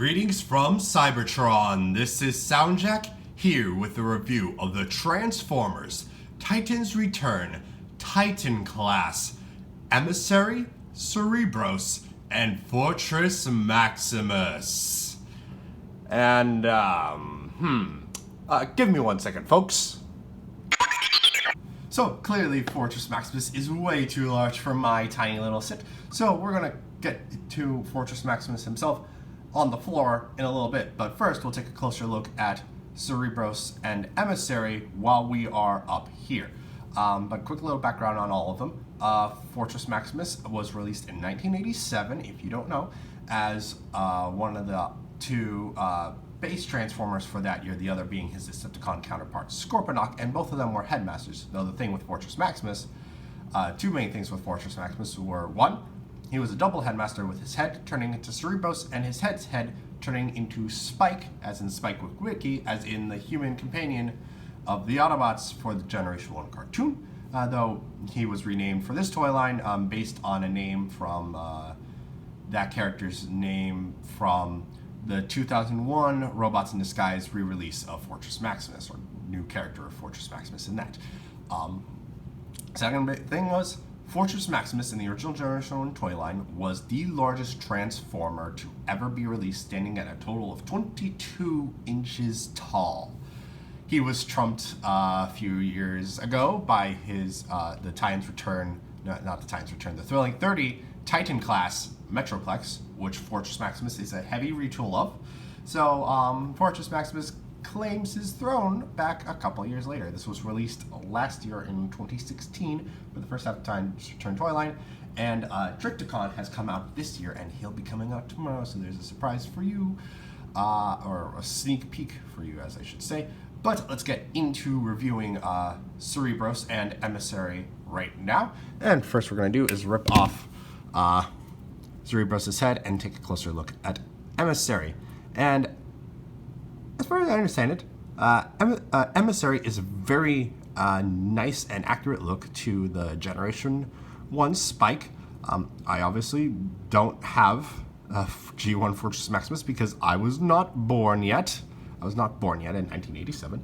Greetings from CYBERTRON. This is SoundJack here with a review of the Transformers Titans Return Titan Class Emissary Cerebros and Fortress Maximus. And give me 1 second, folks. So clearly Fortress Maximus is way too large for my tiny little sit. So we're gonna get to Fortress Maximus himself on the floor in a little bit, but first we'll take a closer look at Cerebros and Emissary while we are up here. But quick little background on all of them. Fortress Maximus was released in 1987, if you don't know, as one of the two base Transformers for that year, the other being his Decepticon counterpart, Scorponok, and both of them were headmasters. Though the thing with Fortress Maximus, two main things with Fortress Maximus were, one, he was a double headmaster with his head turning into Cerebros and his head's head turning into Spike, as in Spike Witwicky, as in the human companion of the Autobots for the Generation 1 cartoon, though he was renamed for this toy line based on a name from that character's name from the 2001 Robots in Disguise re-release of Fortress Maximus, or new character of Fortress Maximus in that. Second big thing was, Fortress Maximus in the original Generation 1 toy line was the largest Transformer to ever be released, standing at a total of 22 inches tall. He was trumped a few years ago by his the Titans Return, not the Titans Return, the Thrilling 30 Titan class Metroplex, which Fortress Maximus is a heavy retool of. So Fortress Maximus claims his throne back a couple years later. This was released last year in 2016 for the first half of Titans Return toy line, and Tricticon has come out this year, and he'll be coming out tomorrow, so there's a surprise for you, or a sneak peek for you, as I should say. But let's get into reviewing Cerebros and Emissary right now. And first we're going to do is rip off Cerebros' head and take a closer look at Emissary. And as far as I understand it, Emissary is a very nice and accurate look to the Generation 1 Spike. I obviously don't have G1 Fortress Maximus because I was not born yet. I was not born yet in 1987.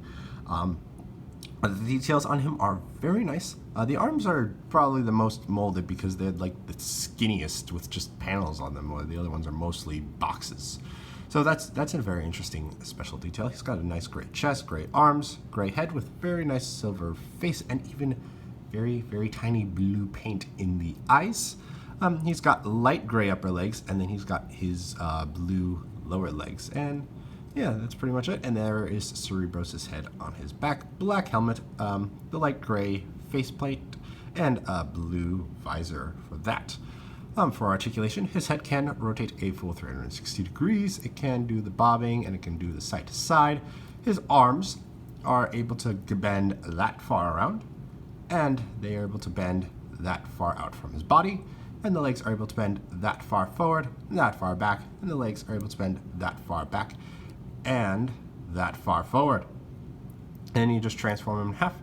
But the details on him are very nice. The arms are probably the most molded because they're like the skinniest with just panels on them, while the other ones are mostly boxes. So that's a very interesting special detail. He's got a nice gray chest, gray arms, gray head with very nice silver face, and even very, very tiny blue paint in the eyes. He's got light gray upper legs, and then he's got his blue lower legs. And yeah, that's pretty much it. And there is Cerebros' head on his back, black helmet, the light gray faceplate, and a blue visor for that. For articulation, his head can rotate a full 360 degrees, it can do the bobbing, and it can do the side to side. His arms are able to bend that far around, and they are able to bend that far out from his body, and the legs are able to bend that far forward, and that far back, and the legs are able to bend that far back, and that far forward. And you just transform him in half,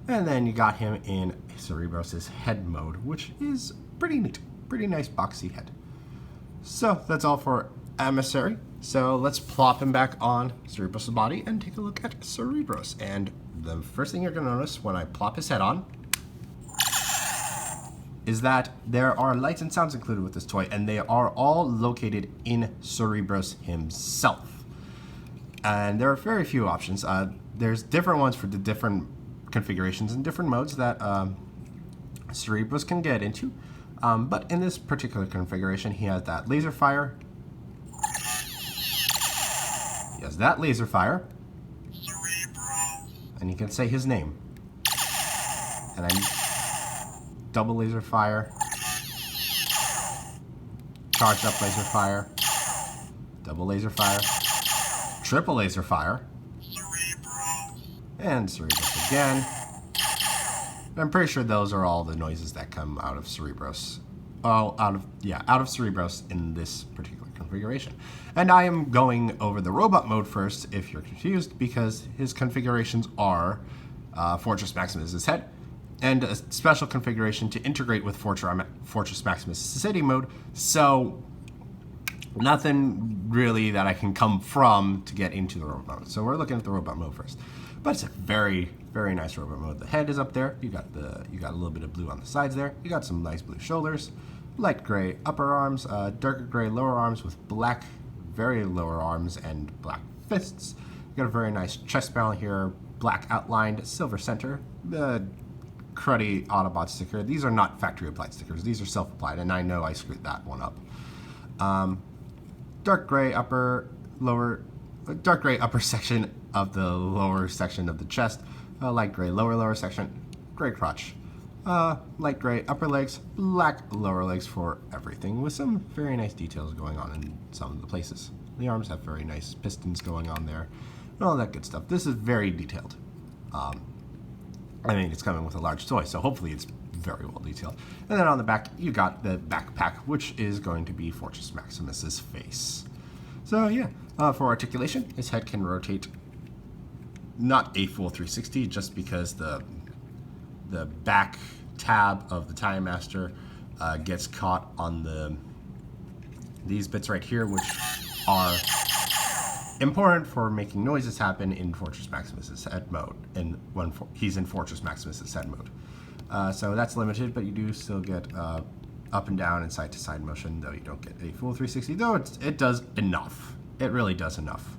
and then you got him in Cerebros' head mode, which is pretty neat. Pretty nice boxy head. So that's all for Emissary. So let's plop him back on Cerebros' body and take a look at Cerebros. And the first thing you're going to notice when I plop his head on is that there are lights and sounds included with this toy, and they are all located in Cerebros himself. And there are very few options. There's different ones for the different configurations and different modes that Cerebros can get into. But in this particular configuration, he has that laser fire. He has that laser fire. And you can say his name. And then double laser fire. Charged up laser fire. Double laser fire. Triple laser fire. And Cerebros again. I'm pretty sure those are all the noises that come out of Cerebros. Oh, out of Cerebros in this particular configuration. And I am going over the robot mode first, if you're confused, because his configurations are Fortress Maximus' head, and a special configuration to integrate with Fortress Maximus City mode. So nothing really that I can come from to get into the robot mode. So we're looking at the robot mode first. But it's a very, very nice robot mode. The head is up there. You got a little bit of blue on the sides there. You got some nice blue shoulders, light gray upper arms, darker gray lower arms with black, very lower arms and black fists. You got a very nice chest panel here, black outlined, silver center. The cruddy Autobot sticker. These are not factory applied stickers. These are self-applied, and I know I screwed that one up. Dark gray upper section of the lower section of the chest, light gray lower section, gray crotch, light gray upper legs, black lower legs for everything, with some very nice details going on in some of the places. The arms have very nice pistons going on there, and all that good stuff. This is very detailed. I mean, it's coming with a large toy, so hopefully it's very well detailed. And then on the back, you got the backpack, which is going to be Fortress Maximus's face. So yeah, for articulation, his head can rotate not a full 360, just because the back tab of the Time Master gets caught on these bits right here, which are important for making noises happen in Fortress Maximus's head mode, and when he's in Fortress Maximus's head mode. So that's limited, but you do still get up and down and side-to-side motion, though you don't get a full 360, though it does enough. It really does enough.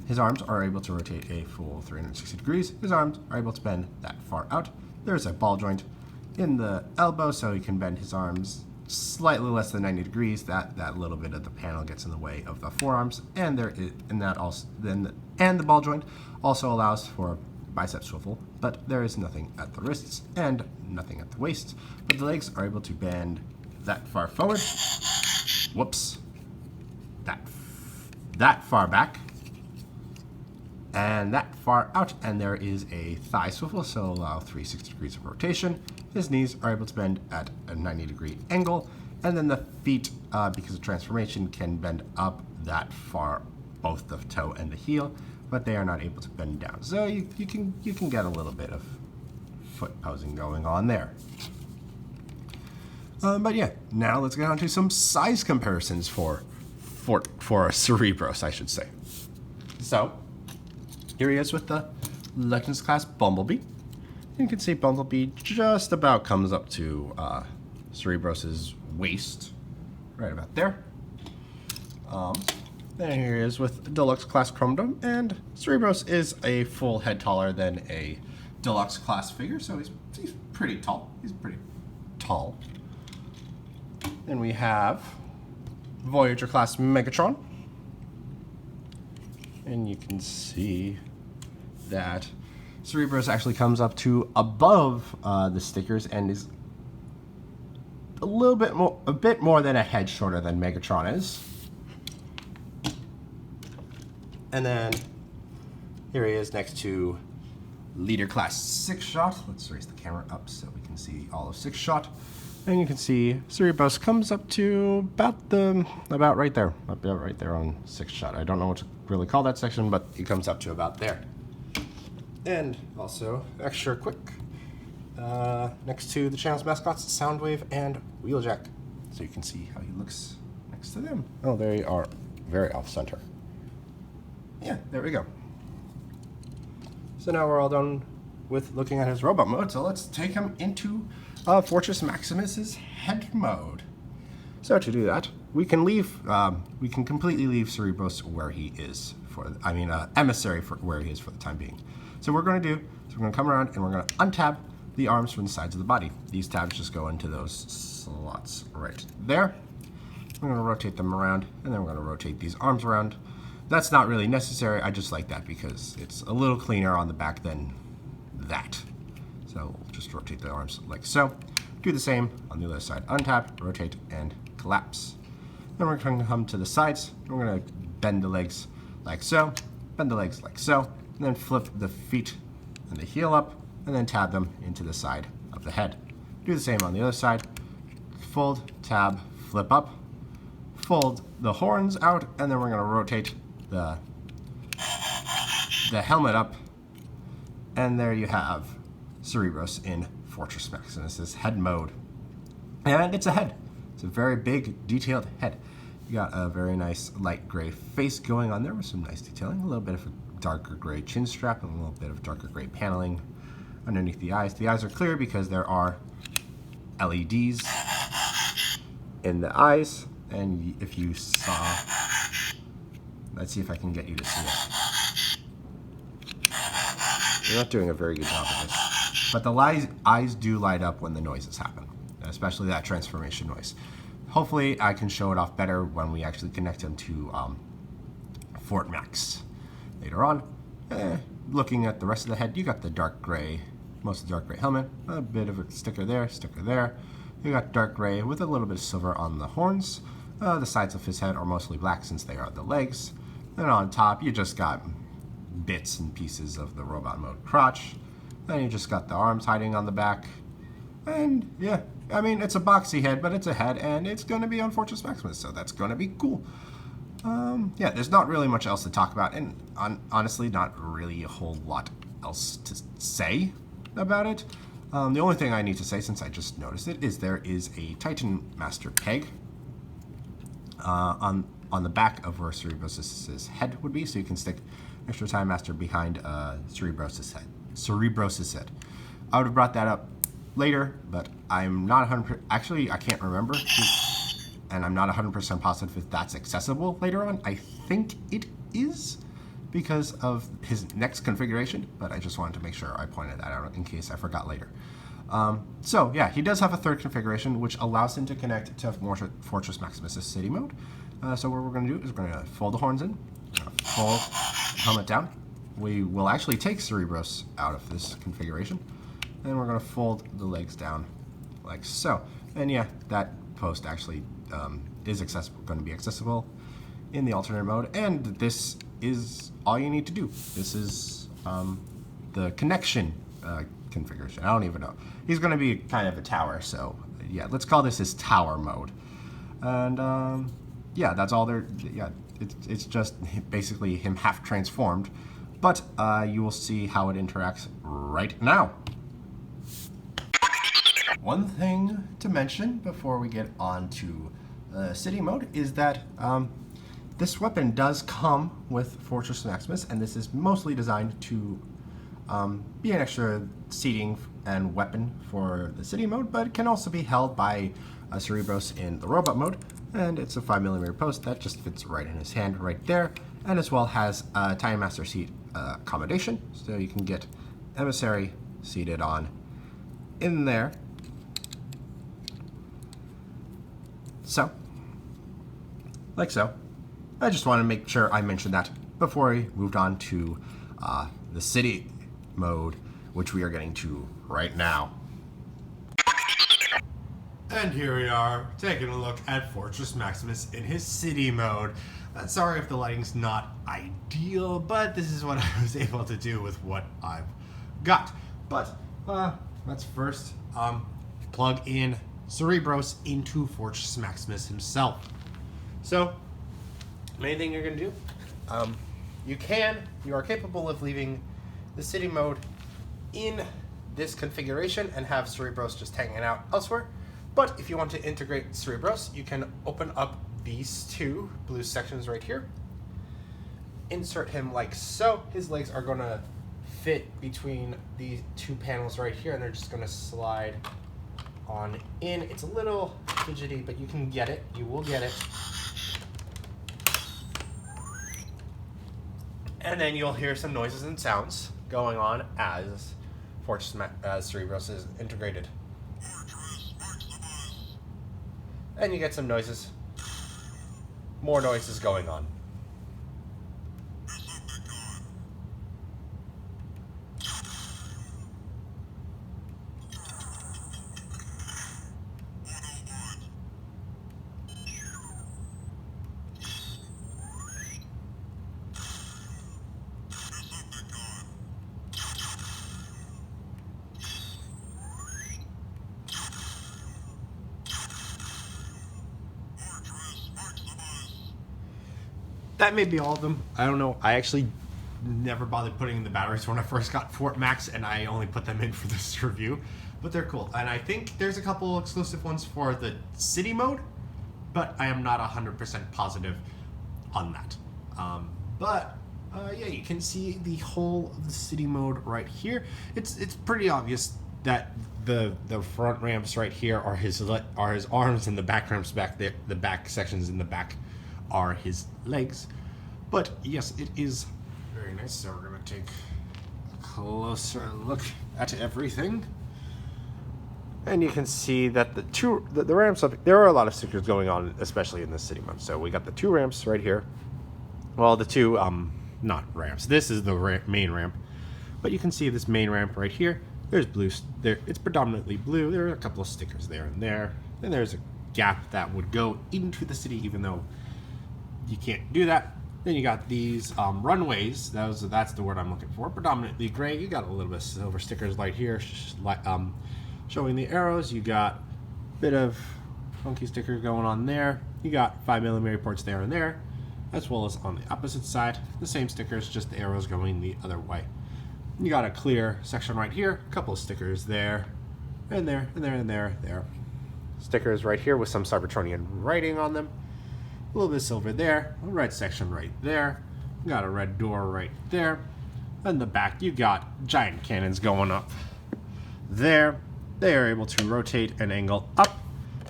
His arms are able to rotate a full 360 degrees. His arms are able to bend that far out. There's a ball joint in the elbow, so he can bend his arms slightly less than 90 degrees. That little bit of the panel gets in the way of the forearms, and the ball joint also allows for bicep swivel, but there is nothing at the wrists and nothing at the waist. But the legs are able to bend that far forward. Whoops. That far back. And that far out, and there is a thigh swivel, so allow 360 degrees of rotation. His knees are able to bend at a 90-degree angle, and then the feet, because of transformation, can bend up that far, both the toe and the heel, but they are not able to bend down. So you can get a little bit of foot posing going on there. But yeah, now let's get on to some size comparisons for Cerebros, I should say. So here he is with the Legends class Bumblebee. You can see Bumblebee just about comes up to Cerebros' waist, right about there. Then here he is with Deluxe class Chrome Dome, and Cerebros is a full head taller than a Deluxe class figure, so he's pretty tall. He's pretty tall. Then we have Voyager class Megatron, and you can see that Cerebros actually comes up to above the stickers and is a bit more than a head shorter than Megatron is. And then here he is next to Leader class 6-Shot. Let's raise the camera up so we can see all of 6-Shot. And you can see Cerebros comes up to about right there on 6-Shot. I don't know what to really call that section, but he comes up to about there. And also, extra quick, next to the channel's mascots, Soundwave and Wheeljack. So you can see how he looks next to them. Oh, they are very off-center. Yeah, there we go. So now we're all done with looking at his robot mode, so let's take him into Fortress Maximus's head mode. So to do that, we can completely leave Cerebros where he is Emissary for where he is for the time being. So what we're going to do is we're going to come around and we're going to untab the arms from the sides of the body. These tabs just go into those slots right there. We're going to rotate them around, and then we're going to rotate these arms around. That's not really necessary. I just like that because it's a little cleaner on the back than that. So we'll just rotate the arms like so. Do the same on the other side. Untap, rotate, and collapse. Then we're going to come to the sides. We're going to bend the legs like so, bend the legs like so, and then flip the feet and the heel up, and then tab them into the side of the head. Do the same on the other side. Fold, tab, flip up, fold the horns out, and then we're going to rotate the helmet up, and there you have Cerebros in Fortress Maximus's head mode. And it's a head. It's a very big, detailed head. You got a very nice light gray face going on there with some nice detailing, a little bit of a darker gray chin strap and a little bit of darker gray paneling underneath the eyes. The eyes are clear because there are LEDs in the eyes, and if you saw, let's see if I can get you to see it. You're not doing a very good job of this, but the eyes do light up when the noises happen, especially that transformation noise. Hopefully I can show it off better when we actually connect him to Fort Max later on. Looking at the rest of the head, you got the dark gray, most of the dark gray helmet, a bit of a sticker there, sticker there. You got dark gray with a little bit of silver on the horns. The sides of his head are mostly black since they are the legs. And on top, you just got bits and pieces of the robot mode crotch. Then you just got the arms hiding on the back. And yeah, I mean, it's a boxy head, but it's a head, and it's going to be on Fortress Maximus, so that's going to be cool. Yeah, there's not really much else to talk about, and honestly, not really a whole lot else to say about it. The only thing I need to say, since I just noticed it, is there is a Titan Master peg on the back of where Cerebros' head would be, so you can stick extra Time Master behind Cerebros' head. I would have brought that up later, but I'm not 100%. Actually, I can't remember, and I'm not 100% positive if that's accessible later on. I think it is because of his next configuration, but I just wanted to make sure I pointed that out in case I forgot later. So yeah, he does have a third configuration, which allows him to connect to Fortress Maximus' city mode. So what we're going to do is we're going to fold the horns in, fold the helmet down. We will actually take Cerebros out of this configuration, and we're going to fold the legs down like so. And yeah, that post actually is going to be accessible in the alternate mode, and this is all you need to do. This is the connection configuration. I don't even know. He's going to be kind of a tower, so yeah, let's call this his tower mode. And yeah, that's all there. Yeah, it's just basically him half transformed, but you will see how it interacts right now. One thing to mention before we get on to city mode is that this weapon does come with Fortress Maximus, and this is mostly designed to be an extra seating and weapon for the city mode, but it can also be held by Cerebros in the robot mode, and it's a 5mm post that just fits right in his hand right there, and as well has a Time Master seat accommodation, so you can get Emissary seated on in there. So, like so. I just want to make sure I mentioned that before we moved on to the city mode, which we are getting to right now. And here we are, taking a look at Fortress Maximus in his city mode. Sorry if the lighting's not ideal, but this is what I was able to do with what I've got. But let's first plug in Cerebros into Fortress Maximus himself. So, main thing you're going to do, you are capable of leaving the city mode in this configuration and have Cerebros just hanging out elsewhere. But if you want to integrate Cerebros, you can open up these two blue sections right here, insert him like so. His legs are going to fit between these two panels right here, and they're just going to slide on in. It's a little fidgety, but you can get it. You will get it. And then you'll hear some noises and sounds going on as Cerebros is integrated. And you get some noises. More noises going on. That may be all of them. I don't know. I actually never bothered putting in the batteries when I first got Fort Max, and I only put them in for this review. But they're cool. And I think there's a couple exclusive ones for the city mode. but I am not 100% positive on that. Yeah, you can see the whole of the city mode right here. It's pretty obvious that the front ramps right here are his arms, and the back ramps back there, the back sections in the back are his legs. But yes, it is very nice. So we're gonna take a closer look at everything. And you can see that the ramps up, there are a lot of stickers going on, especially in this city mode. So we got the 2 ramps right here. Well, the 2, not ramps. This is the main ramp. But you can see this main ramp right here. There's blue, it's predominantly blue. There are a couple of stickers there and there. Then there's a gap that would go into the city, even though you can't do that. Then you got these runways. That's the word I'm looking for. Predominantly gray. You got a little bit of silver stickers right here, showing the arrows. You got a bit of funky sticker going on there. You got 5mm ports there and there, as well as on the opposite side, the same stickers, just the arrows going the other way. You got a clear section right here, a couple of stickers there, and there, and there, and there. Stickers right here with some Cybertronian writing on them. A little bit of silver there, a red section right there. You got a red door right there. In the back, you got giant cannons going up there. They are able to rotate and angle up.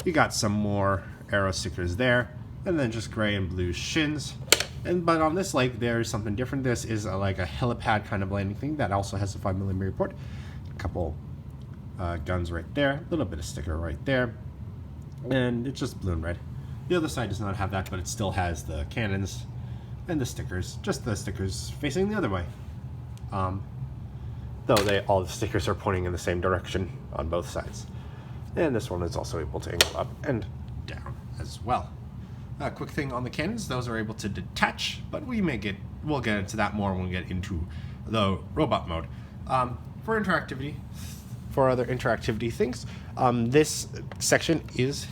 You got some more arrow stickers there, and then just gray and blue shins. But on this leg, there is something different. This is like a helipad kind of landing thing that also has a 5mm port. A couple guns right there, a little bit of sticker right there, and it's just blue and red. The other side does not have that, but it still has the cannons and the stickers, just the stickers facing the other way. Though all the stickers are pointing in the same direction on both sides. And this one is also able to angle up and down as well. A quick thing on the cannons, those are able to detach, but we'll get into that more when we get into the robot mode. For other interactivity things, this section is,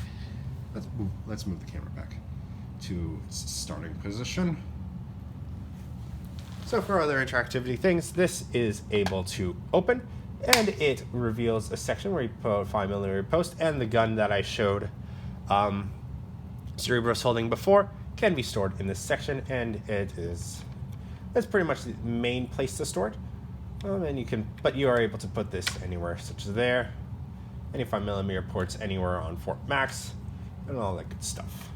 let's move the camera back to its starting position. So for other interactivity things, this is able to open, and it reveals a section where you put 5mm post, and the gun that I showed Cerebros holding before can be stored in this section, and that's pretty much the main place to store it. But you are able to put this anywhere, such as there, any 5mm ports anywhere on Fort Max, and all that good stuff.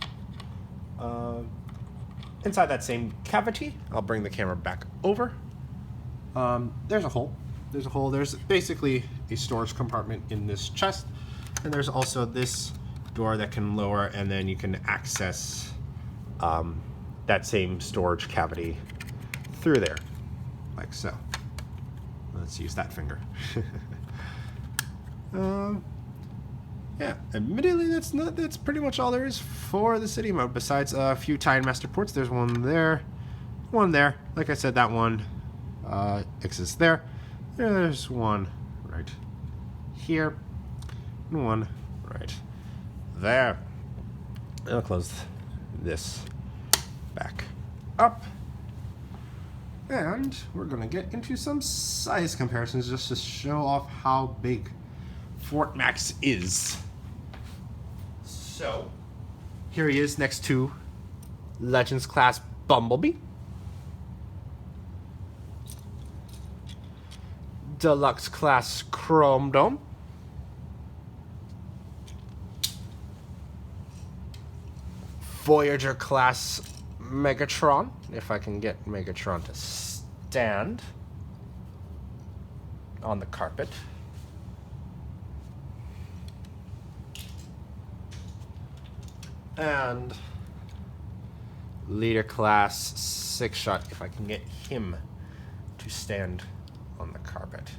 Inside that same cavity, I'll bring the camera back over. There's a hole. There's basically a storage compartment in this chest, and there's also this door that can lower, and then you can access that same storage cavity through there, like so. Let's use that finger. Yeah, admittedly, that's pretty much all there is for the city mode, besides a few Titan Master ports. There's one there, one there. Like I said, that one exists there. There's one right here, and one right there. I'll close this back up. And we're going to get into some size comparisons just to show off how big Fort Max is. So, here he is next to Legends Class Bumblebee, Deluxe Class Chrome Dome, Voyager Class Megatron, if I can get Megatron to stand on the carpet. And Leader Class 6-shot, if I can get him to stand on the carpet.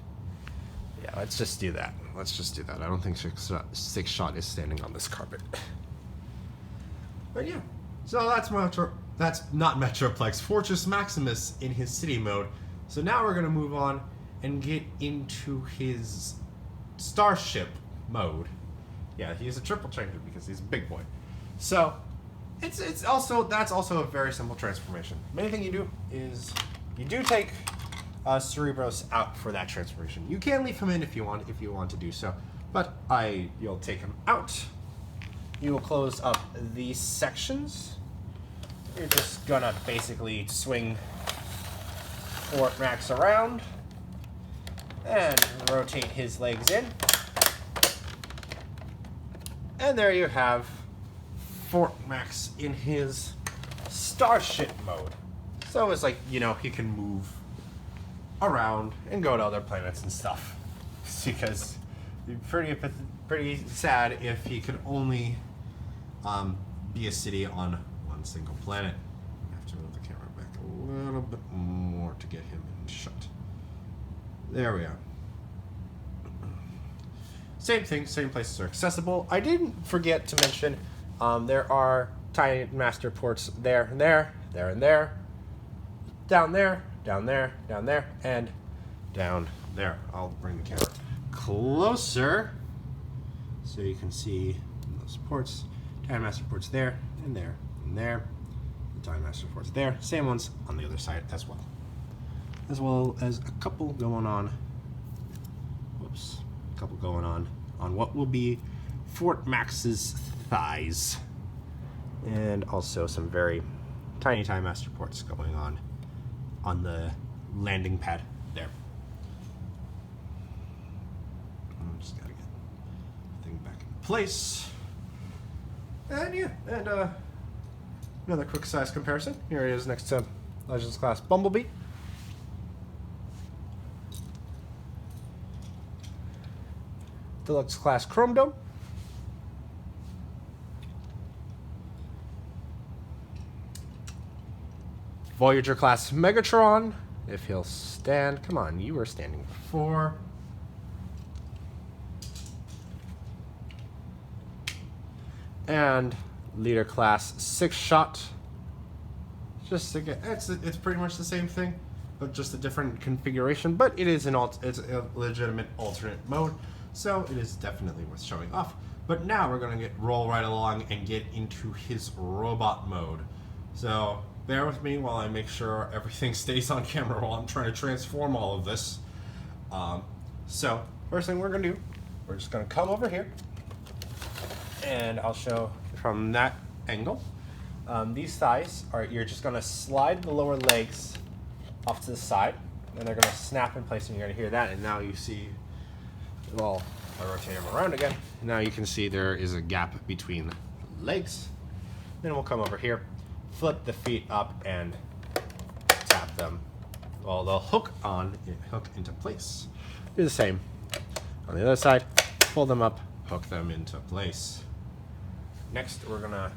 Yeah, let's just do that. I don't think 6-shot is standing on this carpet. But yeah, so that's not Metroplex, Fortress Maximus in his city mode. So now we're gonna move on and get into his Starship mode. Yeah, he's a triple changer because he's a big boy. So that's also a very simple transformation. Main thing you do is you do take Cerebros out for that transformation. You can leave him in if you want to do so, but you'll take him out. you will close up these sections. You're just gonna basically swing Fort Max around and rotate his legs in. And there you have Fort Max in his Starship Mode. So it's like, you know, he can move around and go to other planets and stuff. Because it'd be pretty sad if he could only be a city on one single planet. I have to move the camera back a little bit more to get him in shot. There we are. Same thing, same places are accessible. I didn't forget to mention there are tiny master ports there and there, there and there, down there, down there, down there, and down there. I'll bring the camera closer so you can see those ports. Tiny master ports there, and there, and there. The tiny master ports there. Same ones on the other side as well. As well as a couple going on. Whoops. A couple going on what will be Fort Max's thighs. And also some very tiny master ports going on the landing pad there. I'm just gotta get the thing back in place. And yeah, and another quick size comparison. Here he is next to Legends Class Bumblebee. Deluxe Class Chrome Dome. Voyager Class Megatron, if he'll stand. Come on, you were standing before. And Leader Class 6-shot. Just again, it's pretty much the same thing, but just a different configuration. But it is it's a legitimate alternate mode, so it is definitely worth showing off. But now we're gonna roll right along and get into his robot mode. So bear with me while I make sure everything stays on camera while I'm trying to transform all of this. So first thing we're gonna do, we're just gonna come over here, and I'll show from that angle. These thighs you're just gonna slide the lower legs off to the side, and they're gonna snap in place, and you're gonna hear that. And now you see, well, I rotate them around again. Now you can see there is a gap between the legs. Then we'll come over here, flip the feet up, and tap them. Well, they'll hook into place. Do the same on the other side. Pull them up, hook them into place. Next, we're gonna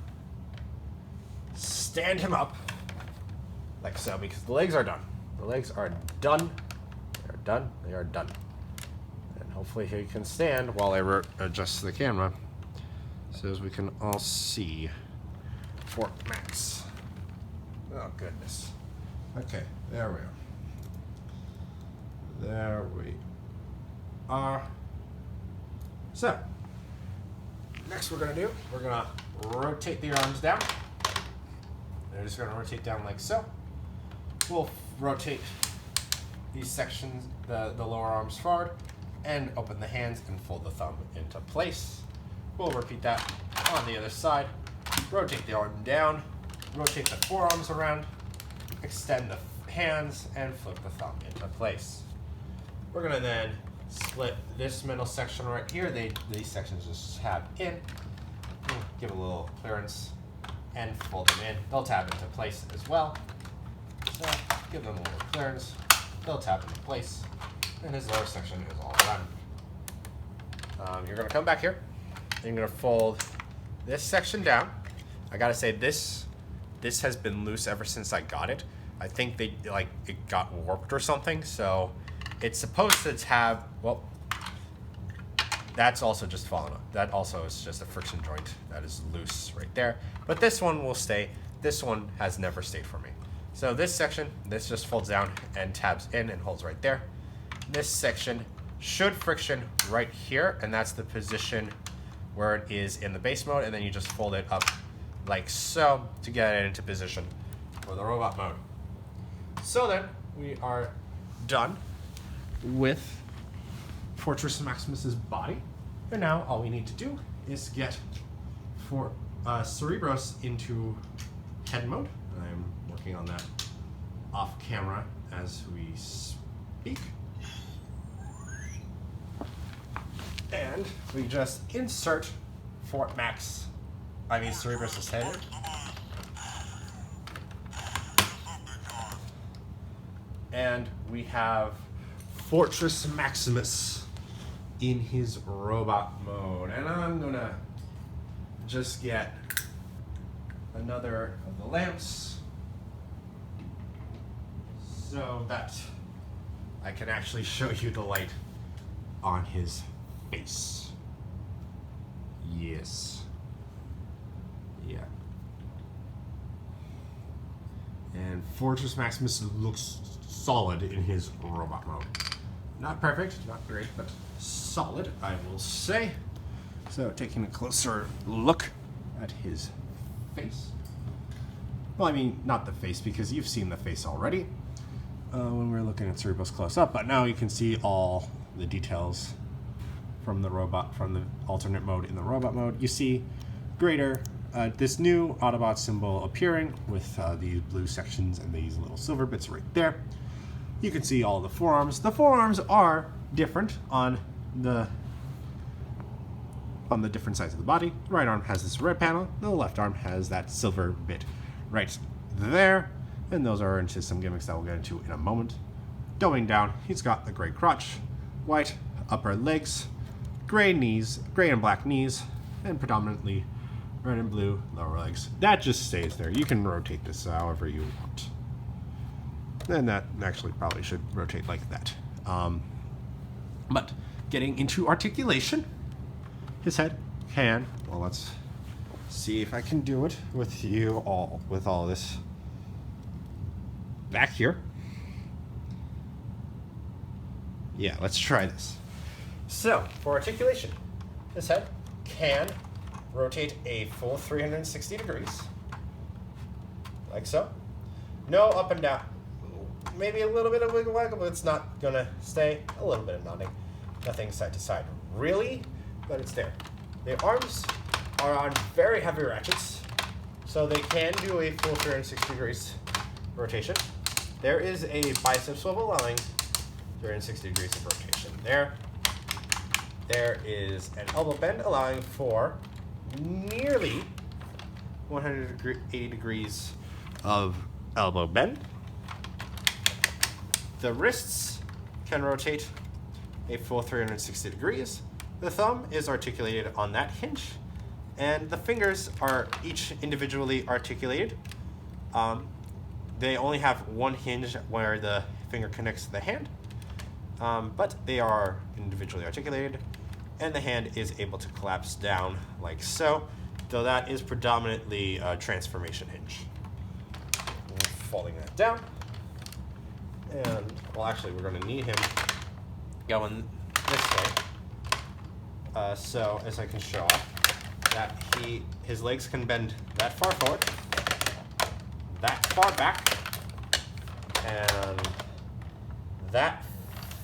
stand him up like so, because the legs are done. The legs are done. They are done. They are done. And hopefully he can stand while I adjust the camera so as we can all see Fort Max. Oh, goodness. Okay, there we are. There we are. So, next we're going to do, we're going to rotate the arms down. They're just going to rotate down like so. We'll rotate these sections, the lower arms forward, and open the hands and fold the thumb into place. We'll repeat that on the other side. Rotate the arm down, rotate the forearms around, extend the hands, and flip the thumb into place. We're going to then split this middle section right here. These sections just tab in, give a little clearance, and fold them in. They'll tab into place as well. So give them a little clearance. They'll tap into place, and his lower section is all done. You're going to come back here, and you're going to fold this section down. I gotta say, this has been loose ever since I got it. I think it got warped or something. So it's supposed to have, well, that's also just fallen off. That also is just a friction joint that is loose right there. But this one will stay. This one has never stayed for me. So this section, this just folds down and tabs in and holds right there. This section should friction right here, and that's the position where it is in the base mode, and then you just fold it up like so to get it into position for the robot mode. So then we are done with Fortress Maximus's body, and now all we need to do is get for Cerebros into head mode. I'm working on that off camera as we speak. And we just insert Cerebros' head. And we have Fortress Maximus in his robot mode. And I'm gonna just get another of the lamps so that I can actually show you the light on his face. Yes. Yeah. And Fortress Maximus looks solid in his robot mode. Not perfect, not great, but solid, I will say. So, taking a closer look at his face. Well, I mean, not the face, because you've seen the face already when we were looking at Cerebros close up, but now you can see all the details from the robot, from the alternate mode in the robot mode. You see greater, this new Autobot symbol appearing with these blue sections and these little silver bits right there. You can see all the forearms. The forearms are different on the different sides of the body. The right arm has this red panel. The left arm has that silver bit right there. And those are into some gimmicks that we'll get into in a moment. Going down, he's got the gray crotch, white upper legs, gray knees, gray and black knees, and predominantly red and blue lower legs. That just stays there. You can rotate this however you want. And that actually probably should rotate like that. But getting into articulation, his head can, well, let's see if I can do it with you all, with all this back here. Yeah, let's try this. So, for articulation, his head can rotate a full 360 degrees, like so. No up and down. Maybe a little bit of wiggle waggle, but it's not gonna stay. A little bit of nodding. Nothing side to side, really, but it's there. The arms are on very heavy ratchets, so they can do a full 360 degrees rotation. There is a bicep swivel allowing 360 degrees of rotation there. There is an elbow bend allowing for nearly 180 degrees of elbow bend. The wrists can rotate a full 360 degrees. The thumb is articulated on that hinge, and the fingers are each individually articulated. They only have one hinge where the finger connects to the hand, but they are individually articulated, and the hand is able to collapse down like so, though that is predominantly a transformation hinge. Folding that down. And, well, actually, we're going to need him going this way. So, as I can show off, that his legs can bend that far forward, that far back, and that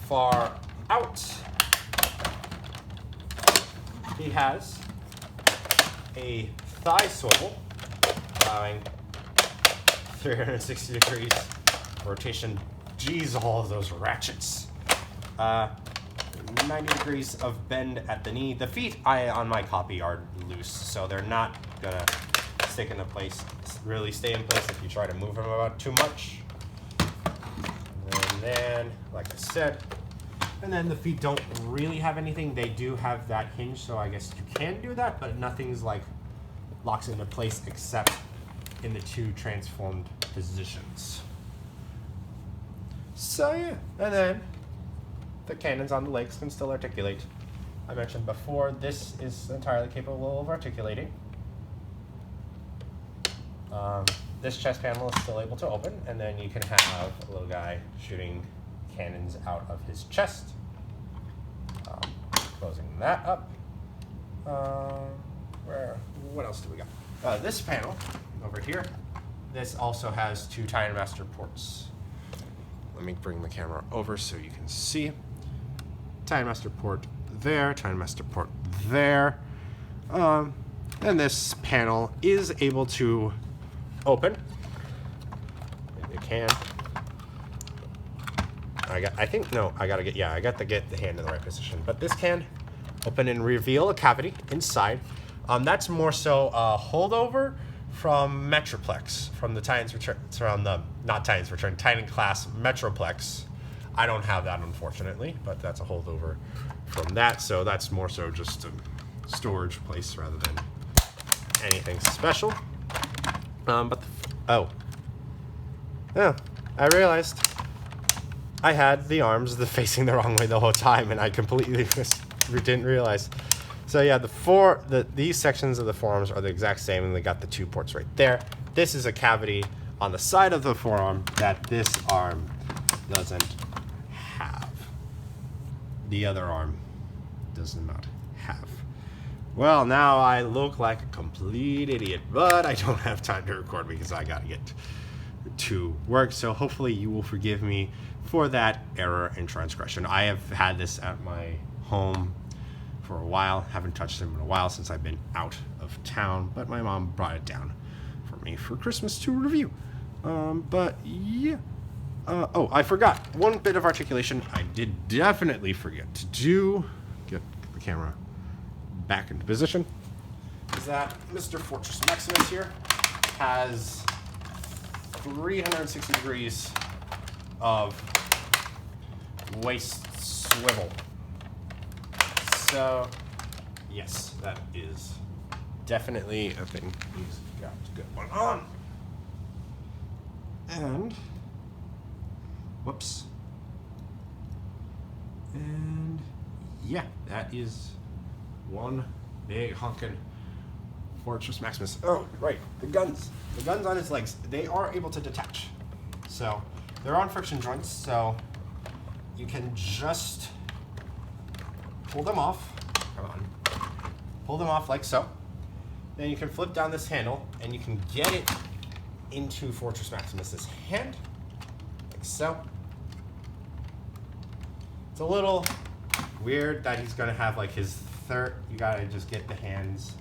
far out. He has a thigh swivel, allowing 360 degrees rotation. Geez, all of those ratchets. 90 degrees of bend at the knee. The feet, on my copy, are loose, so they're not gonna stick into place, really stay in place if you try to move them about too much. And then, like I said, and then the feet don't really have anything. They do have that hinge, so I guess you can do that, but nothing's like locks into place except in the two transformed positions. So yeah, and then the cannons on the legs can still articulate. I mentioned before, this is entirely capable of articulating. This chest panel is still able to open, and then you can have a little guy shooting cannons out of his chest. Closing that up. What else do we got? This panel over here, this also has two Time Master ports. Let me bring the camera over so you can see. Time Master port there, Time Master port there. And this panel is able to open. It can. I got to get the hand in the right position. But this can open and reveal a cavity inside. That's more so a holdover from Metroplex, from the Titan's Return, not Titan's Return, Titan class Metroplex. I don't have that, unfortunately, but that's a holdover from that. So that's more so just a storage place rather than anything special. I realized I had the arms facing the wrong way the whole time, and I completely didn't realize. So yeah, these sections of the forearms are the exact same, and they got the 2 ports right there. This is a cavity on the side of the forearm that this arm doesn't have. The other arm does not have. Well, now I look like a complete idiot, but I don't have time to record because I gotta get to work. So hopefully you will forgive me for that error and transgression. I have had this at my home for a while. Haven't touched them in a while since I've been out of town, but my mom brought it down for me for Christmas to review. But yeah. I forgot one bit of articulation. I did definitely forget to do. Get the camera back into position. Is that Mr. Fortress Maximus here has 360 degrees of waist swivel. So, yes, that is definitely a thing he's got going on. And, whoops. And, yeah, that is one big honkin' Fortress Maximus. Oh, right, the guns. The guns on his legs, they are able to detach. So, they're on friction joints, so you can just pull them off. Come on. Pull them off like so. Then you can flip down this handle, and you can get it into Fortress Maximus's hand, like so. It's a little weird that he's gonna have like his third. You gotta just get the hands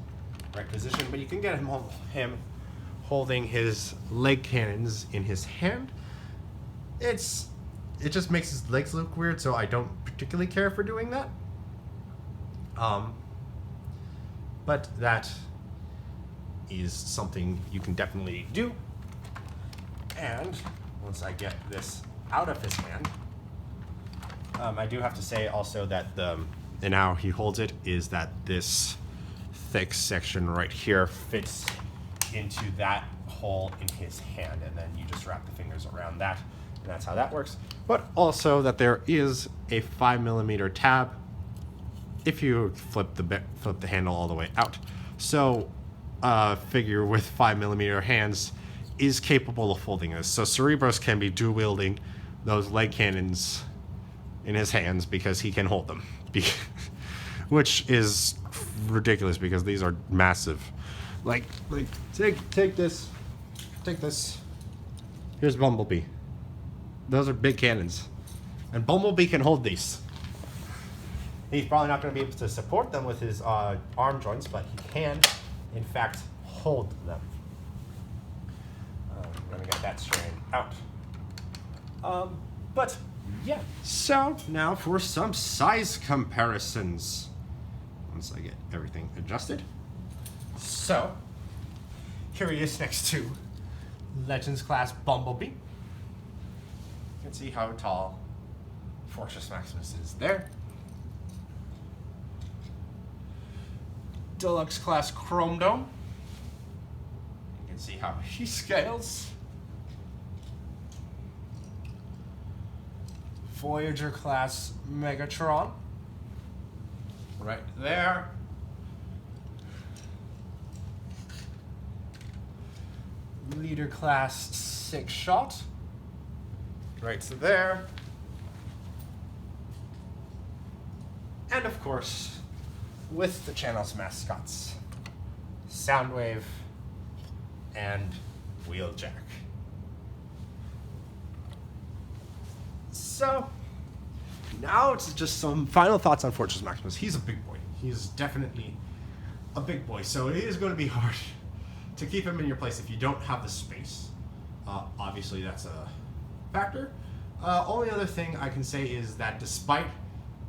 right position, but you can get him holding his leg cannons in his hand. It just makes his legs look weird, so I don't particularly care for doing that. But that is something you can definitely do. And once I get this out of his hand, I do have to say also that and how he holds it is that this thick section right here fits into that hole in his hand, and then you just wrap the fingers around that, and that's how that works. But also that there is a 5mm tab if you flip the handle all the way out. So a figure with 5mm hands is capable of folding this. So Cerebros can be dual wielding those leg cannons in his hands because he can hold them, which is ridiculous because these are massive. Like take this. Here's Bumblebee. Those are big cannons, and Bumblebee can hold these. He's probably not going to be able to support them with his arm joints, but he can, in fact, hold them. I'm going to get that straightened out. But, yeah. So, now for some size comparisons. Once I get everything adjusted. So, here he is next to Legends Class Bumblebee. You can see how tall Fortress Maximus is there. Deluxe Class Chrome Dome. You can see how he scales. Voyager Class Megatron. Right there. Leader Class 6-Shot. Right there. And of course, with the channel's mascots, Soundwave and Wheeljack. So, now it's just some final thoughts on Fortress Maximus. He's a big boy. He's definitely a big boy, so it is going to be hard to keep him in your place if you don't have the space. Obviously, that's a factor. Only other thing I can say is that despite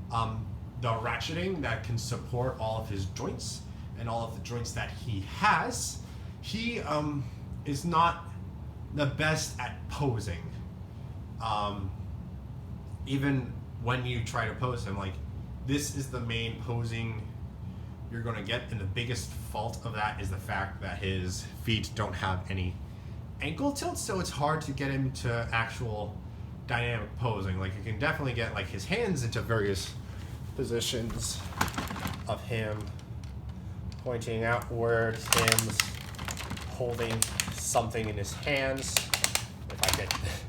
the ratcheting that can support all of his joints and all of the joints that he has, he is not the best at posing. Even when you try to pose him, like, this is the main posing you're going to get, and the biggest fault of that is the fact that his feet don't have any ankle tilt, so it's hard to get him to actual dynamic posing. Like, you can definitely get like his hands into various positions of him pointing outwards, him holding something in his hands.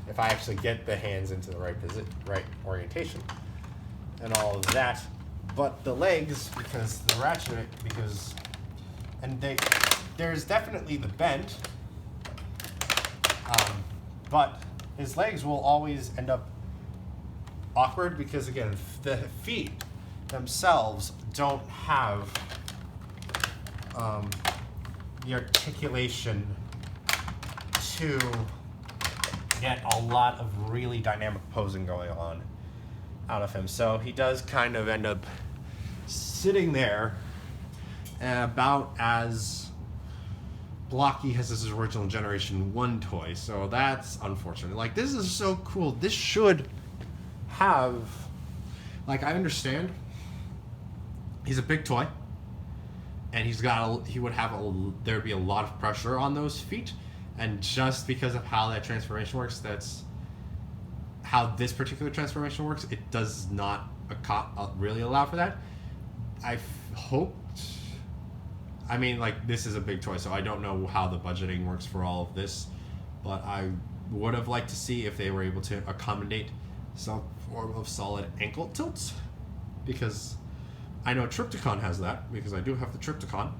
If I actually get the hands into the right orientation and all of that. But the legs, because the ratchet, there's definitely the bend, but his legs will always end up awkward because, again, the feet themselves don't have the articulation to get a lot of really dynamic posing going on out of him. So he does kind of end up sitting there about as blocky as his original Generation 1 toy. So that's unfortunate. Like, this is so cool. This should have, like, I understand he's a big toy, and there'd be a lot of pressure on those feet, and just because of how that transformation works, that's how this particular transformation works, it does not really allow for that. I hoped, I mean, like, this is a big toy, so I don't know how the budgeting works for all of this, but I would have liked to see if they were able to accommodate some form of solid ankle tilts, because I know Triptychon has that, because I do have the Triptychon,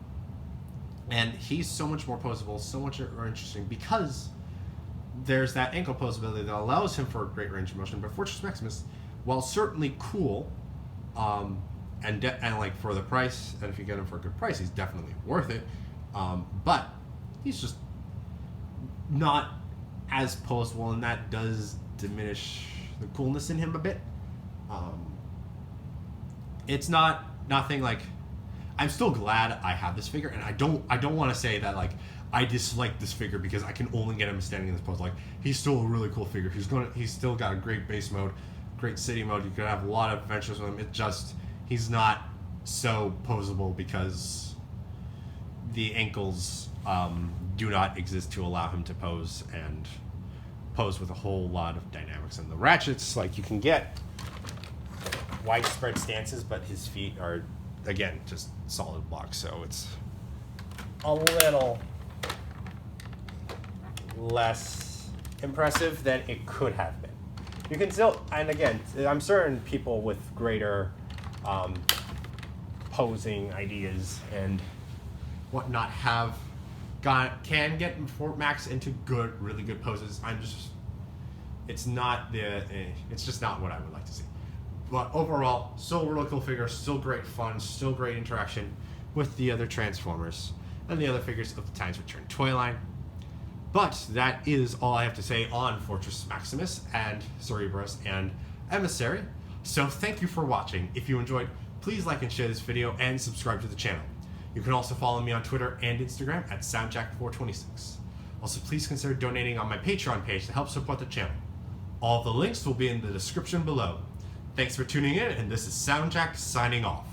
and he's so much more poseable, so much more interesting, because there's that ankle posability that allows him for a great range of motion. But Fortress Maximus, while certainly cool, and like for the price, and if you get him for a good price, he's definitely worth it. But he's just not as poseable, and that does diminish the coolness in him a bit. It's nothing like. I'm still glad I have this figure, and I don't want to say that like I dislike this figure because I can only get him standing in this pose. Like, he's still a really cool figure. He's still got a great base mode, great city mode. You could have a lot of adventures with him. It just, he's not so poseable because the ankles do not exist to allow him to pose with a whole lot of dynamics. And the ratchets, like, you can get widespread stances, but his feet are, again, just solid blocks, so it's a little less impressive than it could have been. You can still, and again, I'm certain people with greater posing ideas and whatnot can get Fort Max into really good poses. It's just not what I would like to see. But overall, still a really cool figure, still great fun, still great interaction with the other Transformers and the other figures of the Time's Return toy line. But that is all I have to say on Fortress Maximus and Cerebros and Emissary. So thank you for watching. If you enjoyed, please like and share this video and subscribe to the channel. You can also follow me on Twitter and Instagram at SoundJack426. Also, please consider donating on my Patreon page to help support the channel. All the links will be in the description below. Thanks for tuning in, and this is SoundJack signing off.